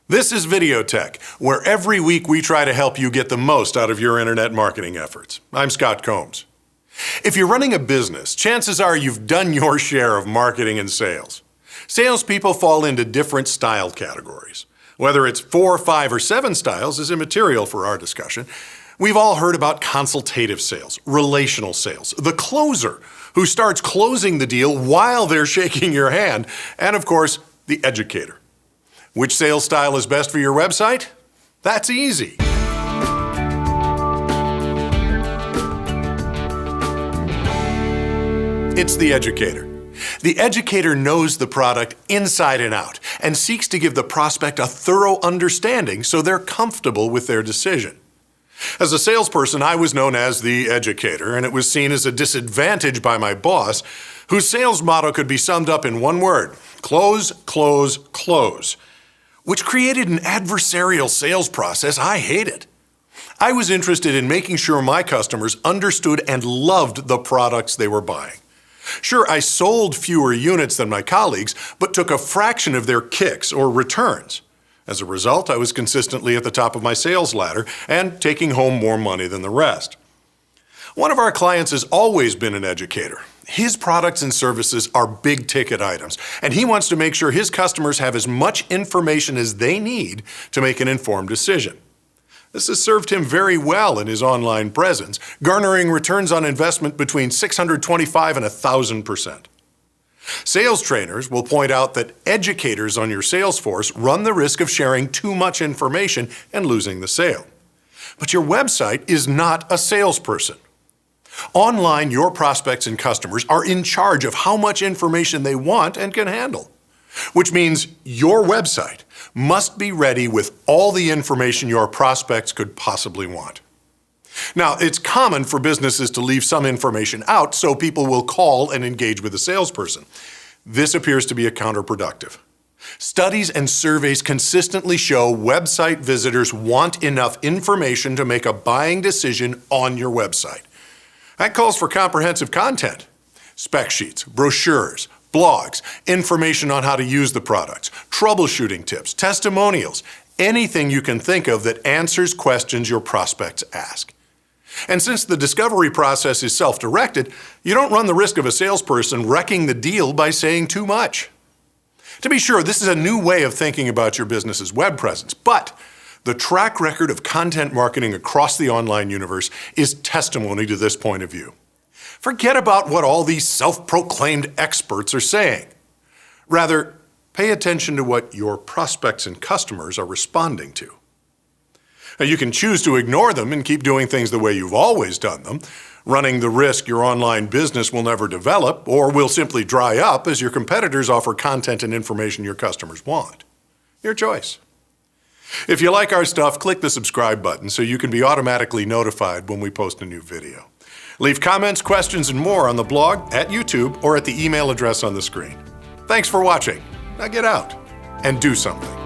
This is Vidiotheque, where every week we try to help you get the most out of your internet marketing efforts. I'm Scott Combs. If you're running a business, chances are you've done your share of marketing and sales. Salespeople fall into different style categories. Whether it's 4, 5, or 7 styles is immaterial for our discussion. We've all heard about consultative sales, relational sales, the closer, who starts closing the deal while they're shaking your hand, and of course, the educator. Which sales style is best for your website? That's easy. It's the educator. The educator knows the product inside and out and seeks to give the prospect a thorough understanding so they're comfortable with their decision. As a salesperson, I was known as the educator, and it was seen as a disadvantage by my boss, whose sales motto could be summed up in one word: close, close, close, which created an adversarial sales process I hated. I was interested in making sure my customers understood and loved the products they were buying. Sure, I sold fewer units than my colleagues, but took a fraction of their kicks or returns. As a result, I was consistently at the top of my sales ladder and taking home more money than the rest. One of our clients has always been an educator. His products and services are big-ticket items, and he wants to make sure his customers have as much information as they need to make an informed decision. This has served him very well in his online presence, garnering returns on investment between 625 and 1,000%. Sales trainers will point out that educators on your sales force run the risk of sharing too much information and losing the sale. But your website is not a salesperson. Online, your prospects and customers are in charge of how much information they want and can handle, which means your website must be ready with all the information your prospects could possibly want. Now, it's common for businesses to leave some information out so people will call and engage with a salesperson. This appears to be counterproductive. Studies and surveys consistently show website visitors want enough information to make a buying decision on your website. That calls for comprehensive content: spec sheets, brochures, blogs, information on how to use the products, troubleshooting tips, testimonials, anything you can think of that answers questions your prospects ask. And since the discovery process is self-directed, you don't run the risk of a salesperson wrecking the deal by saying too much. To be sure, this is a new way of thinking about your business's web presence, but the track record of content marketing across the online universe is testimony to this point of view. Forget about what all these self-proclaimed experts are saying. Rather, pay attention to what your prospects and customers are responding to. Now, you can choose to ignore them and keep doing things the way you've always done them, running the risk your online business will never develop or will simply dry up as your competitors offer content and information your customers want. Your choice. If you like our stuff, click the subscribe button so you can be automatically notified when we post a new video. Leave comments, questions, and more on the blog, at YouTube, or at the email address on the screen. Thanks for watching. Now get out and do something.